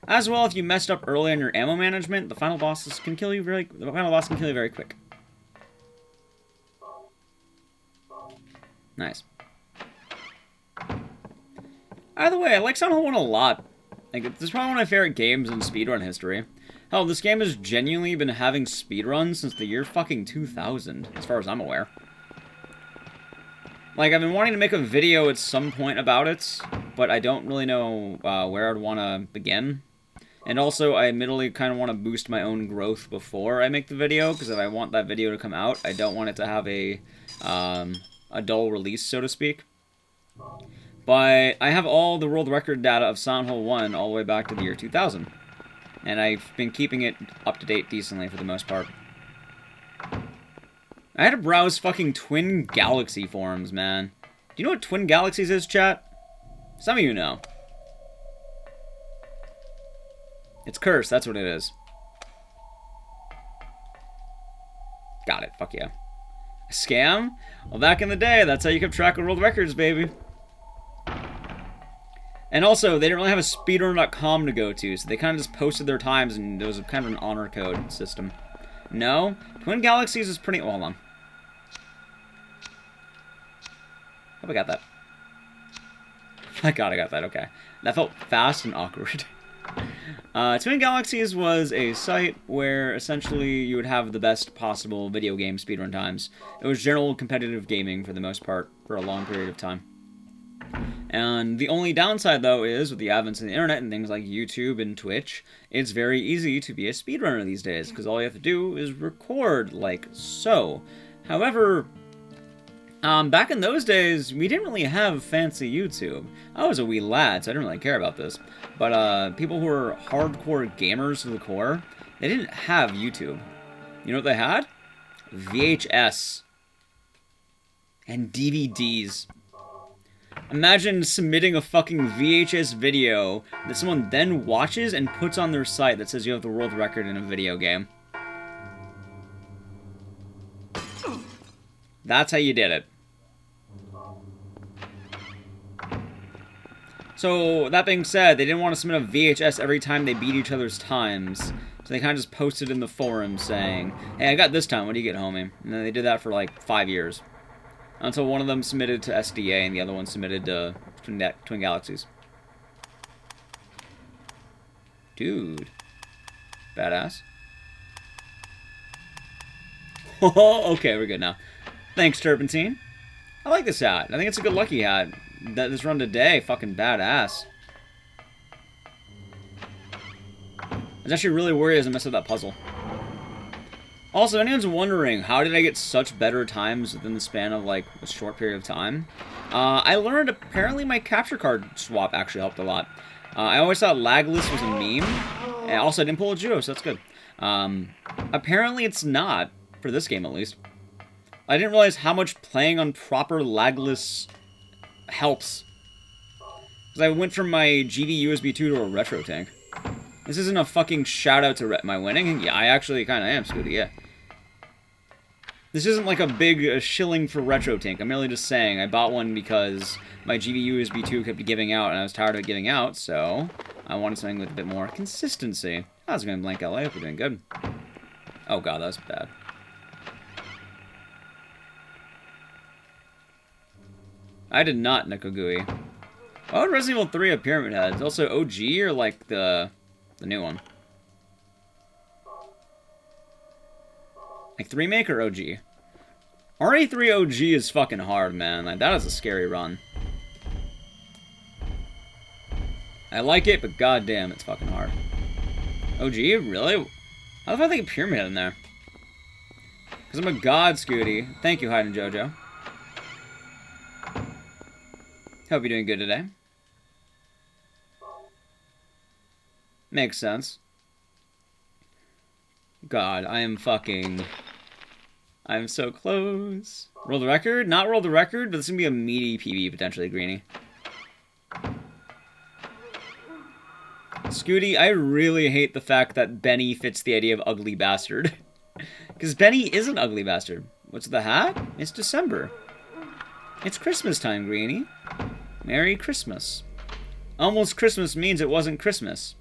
As well, if you messed up early on your ammo management, the final boss can kill you very quick. Nice. Either way, I like Silent Hill 1 a lot. Like, this is probably one of my favorite games in speedrun history. Hell, this game has genuinely been having speedruns since the year fucking 2000, as far as I'm aware. Like, I've been wanting to make a video at some point about it, but I don't really know where I'd want to begin. And also, I admittedly kind of want to boost my own growth before I make the video, because if I want that video to come out, I don't want it to have a dull release, so to speak. But I have all the world record data of Silent Hill 1 all the way back to the year 2000. And I've been keeping it up to date decently for the most part. I had to browse fucking Twin Galaxy forums, man. Do you know what Twin Galaxies is, chat? Some of you know. It's cursed, that's what it is. Got it, fuck yeah. A scam? Well, back in the day, that's how you kept track of world records, baby. And also, they didn't really have a speedrun.com to go to, so they kind of just posted their times, and there was kind of an honor code system. No? Twin Galaxies is pretty... Hold on. Hope I got that. I got that, okay. That felt fast and awkward. Twin Galaxies was a site where essentially you would have the best possible video game speedrun times. It was general competitive gaming for the most part for a long period of time. And the only downside, though, is with the advent of the internet and things like YouTube and Twitch, it's very easy to be a speedrunner these days, because all you have to do is record, like so. However, back in those days, we didn't really have fancy YouTube. I was a wee lad, so I didn't really care about this. But people who were hardcore gamers to the core, they didn't have YouTube. You know what they had? VHS. And DVDs. Imagine submitting a fucking VHS video that someone then watches and puts on their site that says you have the world record in a video game. That's how you did it. So, that being said, they didn't want to submit a VHS every time they beat each other's times. So they kind of just posted in the forum saying, hey, I got this time, what do you get, homie? And then they did that for like 5 years. Until one of them submitted to SDA and the other one submitted to Twin Galaxies. Dude. Badass. Oh, okay, we're good now. Thanks, Turpentine. I like this hat. I think it's a good lucky hat. This run today, fucking badass. I was actually really worried as I messed up that puzzle. Also, if anyone's wondering, how did I get such better times within the span of, like, a short period of time? I learned apparently my capture card swap actually helped a lot. I always thought lagless was a meme. And also, I didn't pull a Judo, so that's good. Apparently it's not, for this game at least. I didn't realize how much playing on proper lagless helps. Because I went from my GD USB 2 to a retro tank. This isn't a fucking shout out to my winning. Yeah, I actually kind of am, Scooty, yeah. This isn't like a big shilling for retro tank. I'm merely just saying I bought one because my GD USB 2 kept giving out and I was tired of it giving out, so I wanted something with a bit more consistency. How's it going, Blank LA? Hope you're doing good. Oh god, that was bad. I did not Nekogui. Why would Resident Evil 3 have Pyramid Heads? Also OG or like the new one? Like 3 make or OG? RE3 OG is fucking hard, man. Like, that is a scary run. I like it, but goddamn, it's fucking hard. OG? Really? How the fuck did they get Pyramid Head in there? Because I'm a god, Scooty. Thank you, Hyde and JoJo. Hope you're doing good today. Makes sense. God, I am fucking... I'm so close. Roll the record? Not roll the record, but this is going to be a meaty PB, potentially, Greenie. Scooty, I really hate the fact that Benny fits the idea of ugly bastard. Because Benny is an ugly bastard. What's the hat? It's December. It's Christmas time, Greenie. Merry Christmas. Almost Christmas means it wasn't Christmas.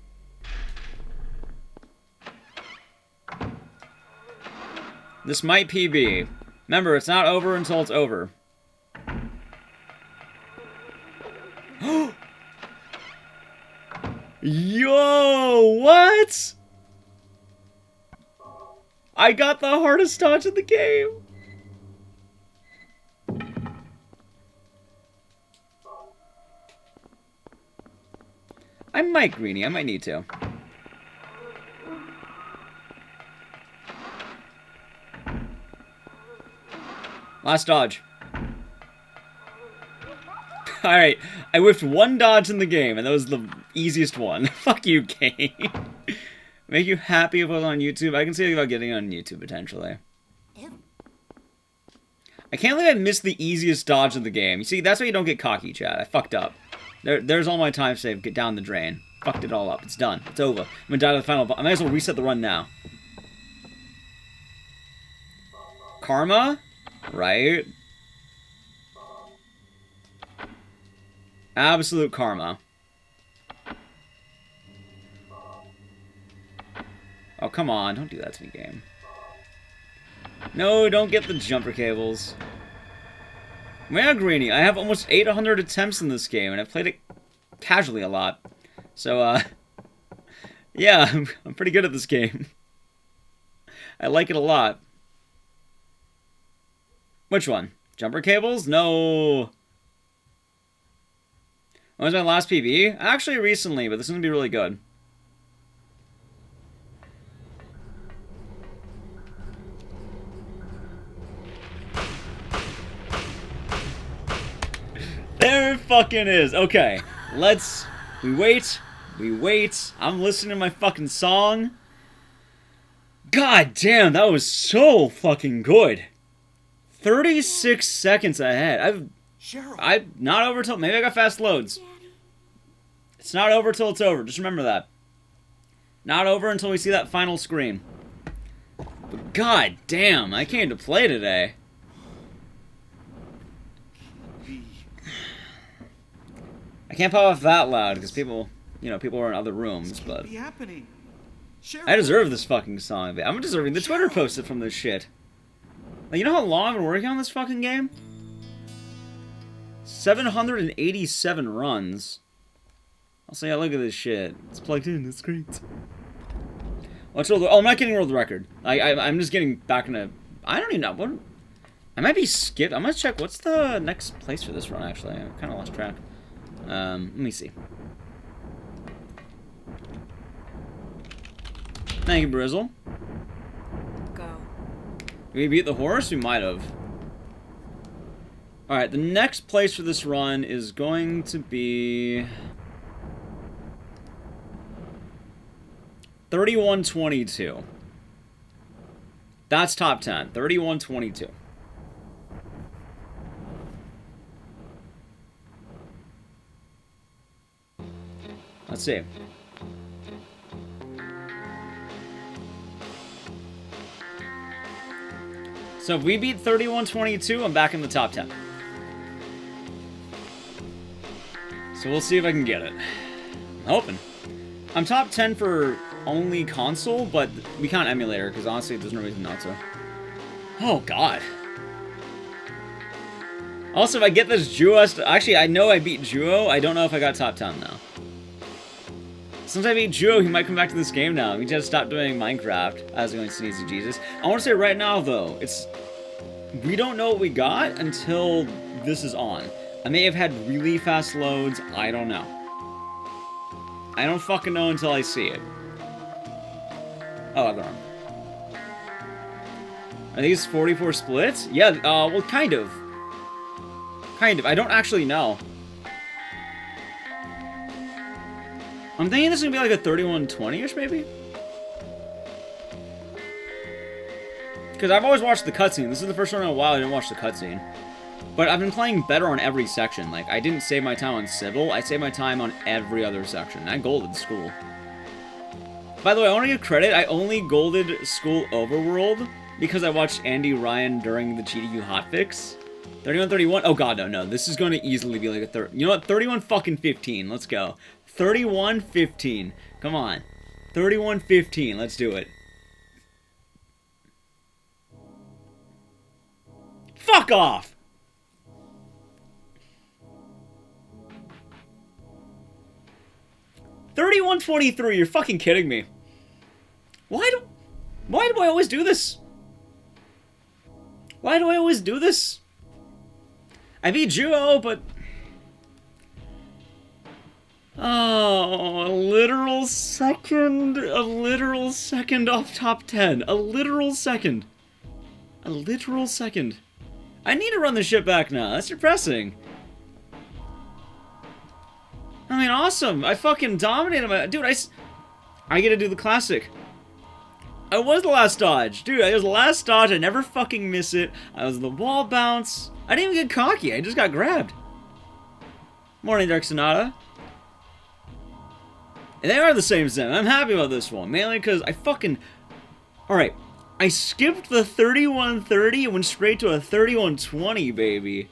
This might PB. Remember, it's not over until it's over. Yo, what? I got the hardest dodge in the game. I might, Greenie. I might need to. Last dodge. Alright, I whiffed one dodge in the game, and that was the easiest one. Fuck you, game. Make you happy if it was on YouTube? I can see about getting it on YouTube, potentially. I can't believe I missed the easiest dodge in the game. You see, that's why you don't get cocky, chat. I fucked up. There's all my time saved. Get down the drain. Fucked it all up. It's done. It's over. I'm gonna die to the final boss. I might as well reset the run now. Karma? Right? Absolute karma. Oh, come on. Don't do that to me, game. No, don't get the jumper cables. Yeah, Greenie, I have almost 800 attempts in this game, and I've played it casually a lot. So, yeah, I'm pretty good at this game. I like it a lot. Which one? Jumper cables? No. When was my last PB? Actually, recently, but this is going to be really good. There it fucking is. Okay, we wait. I'm listening to my fucking song. God damn, that was so fucking good. 36 seconds ahead. I'm not over till... Maybe I got fast loads. It's not over till it's over. Just remember that. Not over until we see that final screen. But god damn, I came to play today. I can't pop off that loud because people, people are in other rooms, but... I deserve this fucking song. I'm deserving the Twitter posted from this shit. Like, you know how long I've been working on this fucking game? 787 runs. I'll say, yeah, look at this shit. It's plugged in, it's great. I'm not getting world record. I'm just getting back into... I don't even know. What? I might be skipped. I'm gonna check what's the next place for this run, actually. I kind of lost track. Let me see. Thank you, Brizzle. Go. Did we beat the horse? We might have. Alright, the next place for this run is going to be... 3122. That's top 10. 31-22. Let's see. So if we beat 31-22, I'm back in the top 10. So we'll see if I can get it. I'm hoping. I'm top 10 for only console, but we can't emulator, because honestly, there's no reason not to. Oh, God. Also, if I get this Juo... Actually, I know I beat Juo. I don't know if I got top 10, though. Since I beat Juo, he might come back to this game now. We just stopped doing Minecraft. As going Sneezy Jesus. I want to say right now, though, it's... We don't know what we got until this is on. I may have had really fast loads. I don't know. I don't fucking know until I see it. Oh, other arm. Are these 44 splits? Yeah, well, kind of. Kind of. I don't actually know. I'm thinking this is gonna be like a 31-20-ish, maybe? Because I've always watched the cutscene. This is the first one in a while I didn't watch the cutscene. But I've been playing better on every section. Like, I didn't save my time on Civil. I saved my time on every other section. I golded School. By the way, I want to give credit. I only golded School Overworld because I watched Andy Ryan during the GDU hotfix. 31-31. Oh, God, no. This is going to easily be like a third. You know what? 31-15. Let's go. 31-15. Come on. 31-15. Let's do it. Fuck off! $31.23. You're fucking kidding me. Why do I always do this? Why do I always do this? I beat Juo, but... Oh, a literal second off top 10. A literal second. A literal second. I need to run this shit back now. That's depressing. I mean, awesome. I fucking dominated my... Dude, I get to do the classic. I was the last dodge. Dude, I was the last dodge. I never fucking miss it. I was the wall bounce. I didn't even get cocky. I just got grabbed. Morning, Dark Sonata. And they are the same sim. I'm happy about this one. Mainly because I fucking... Alright. I skipped the 31-30 and went straight to a 31-20, baby.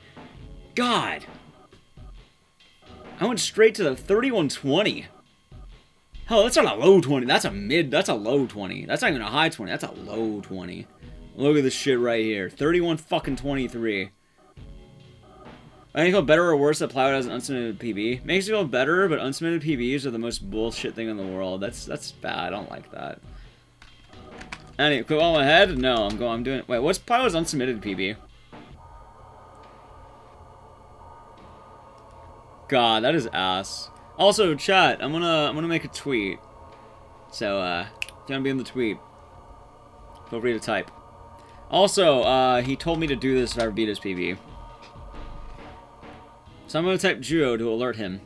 God. I went straight to the 31-20. Hell, that's not a low 20. That's a low 20. That's not even a high 20. That's a low 20. Look at this shit right here. 31-23. I think feel better or worse that Plywood has an unsubmitted PB. Makes you feel better, but unsubmitted PBs are the most bullshit thing in the world. That's bad. I don't like that. Anyway, quit while I'm ahead? No, I'm doing... Wait, what's Plywood's unsubmitted PB? God, that is ass. Also, chat, I'm gonna make a tweet. So, if you wanna be in the tweet, feel free to type. Also, he told me to do this if I ever beat his PB. So I'm gonna type Juo to alert him.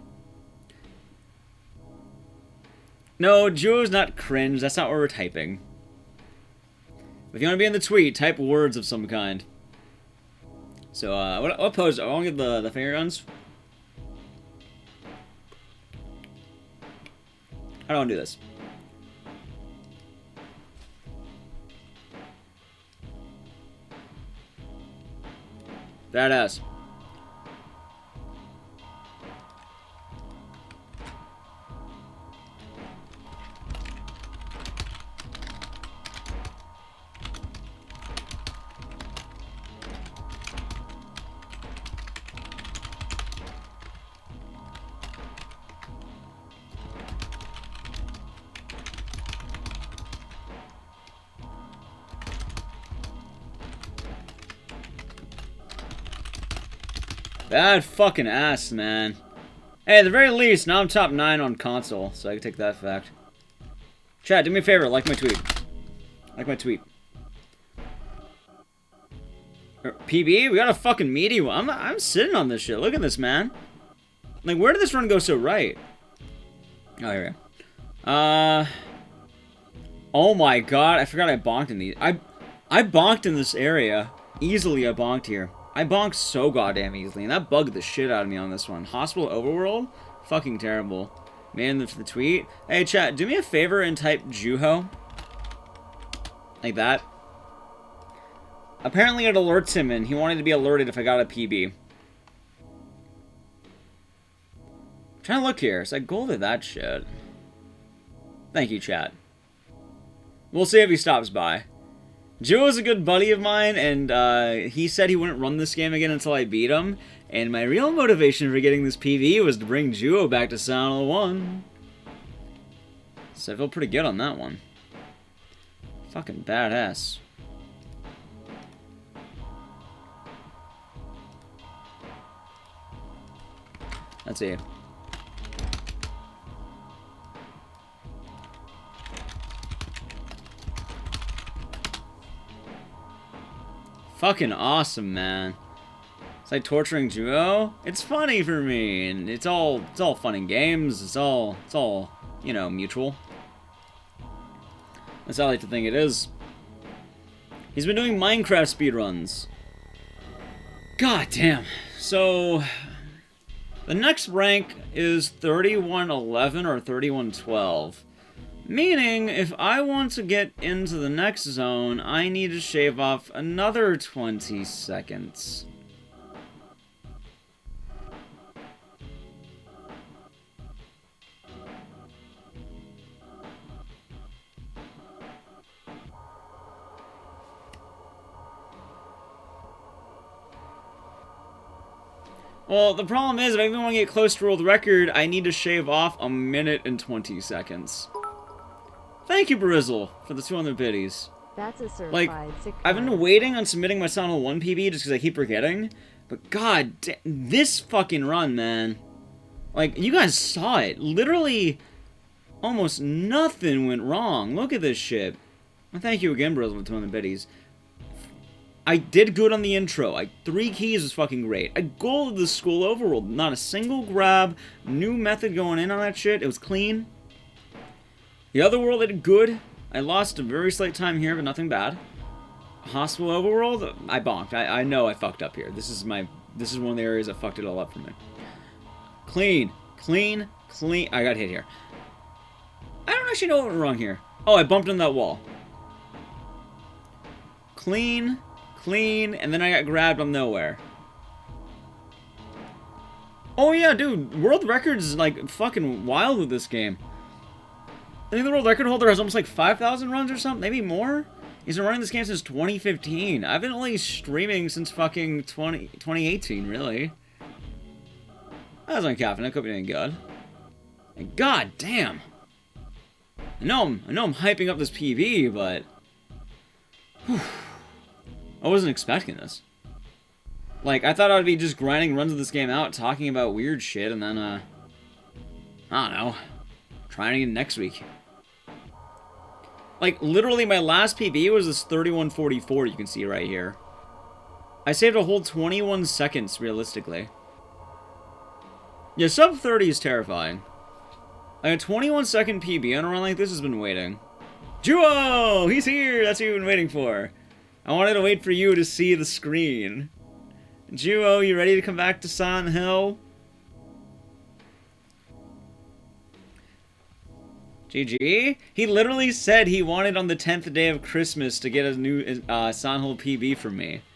No, Juo's not cringe. That's not what we're typing. If you wanna be in the tweet, type words of some kind. So, what pose? I wanna get the finger guns. How do I do this? Badass. Bad fucking ass, man. Hey, at the very least, now I'm top 9 on console, so I can take that fact. Chat, do me a favor, like my tweet. Like my tweet. PB? We got a fucking meaty one. I'm sitting on this shit. Look at this, man. Like, where did this run go so right? Oh, here we go. Oh my god, I forgot I bonked in these. I bonked in this area. Easily I bonked here. I bonked so goddamn easily, and that bugged the shit out of me on this one. Hospital Overworld? Fucking terrible. Man, for the tweet. Hey, chat, do me a favor and type Juho. Like that. Apparently it alerts him, and he wanted to be alerted if I got a PB. I'm trying to look here. So I golded that shit. Thank you, chat. We'll see if he stops by. Juho's a good buddy of mine, and he said he wouldn't run this game again until I beat him. And my real motivation for getting this PV was to bring Juho back to Silent 1. So I feel pretty good on that one. Fucking badass. Let's see. Fucking awesome, man. It's like torturing Juho. It's funny for me, and it's all fun and games. It's all, you know, mutual. That's how I like to think it is. He's been doing Minecraft speedruns. God damn. So, the next rank is 3111 or 3112. Meaning, if I want to get into the next zone, I need to shave off another 20 seconds. Well, the problem is, if I even want to get close to world record, I need to shave off 1 minute and 20 seconds. Thank you, Brizzle, for the 200 biddies. That's a certified like, sick I've been waiting on submitting my Silent 1 PB just because I keep forgetting. But god, this fucking run, man. Like, you guys saw it. Literally, almost nothing went wrong. Look at this shit. Well, thank you again, Brizzle, for 200 biddies. I did good on the intro. 3 keys was fucking great. I golded the school overworld. Not a single grab. New method going in on that shit. It was clean. The other world I did good. I lost a very slight time here, but nothing bad. Hospital overworld, I bonked. I know I fucked up here. This is one of the areas that fucked it all up for me. Clean. Clean. Clean. I got hit here. I don't actually know what went wrong here. Oh, I bumped into that wall. Clean. Clean. And then I got grabbed on nowhere. Oh yeah, dude. World records is like fucking wild with this game. I think the world record holder has almost like 5,000 runs or something, maybe more? He's been running this game since 2015. I've been only streaming since fucking 2018, really. I was on caffeine, I could be doing good. And god damn. I know I'm hyping up this PB, but whew, I wasn't expecting this. Like, I thought I'd be just grinding runs of this game out, talking about weird shit, and then, I don't know, trying again next week. Like, literally, my last PB was this 3144 you can see right here. I saved a whole 21 seconds, realistically. Yeah, sub 30 is terrifying. Like, a 21-second PB on a run like this has been waiting. Juho! He's here! That's what you've been waiting for. I wanted to wait for you to see the screen. Juho, you ready to come back to Silent Hill? GG? He literally said he wanted on the 10th day of Christmas to get a new Silent Hill PB from me.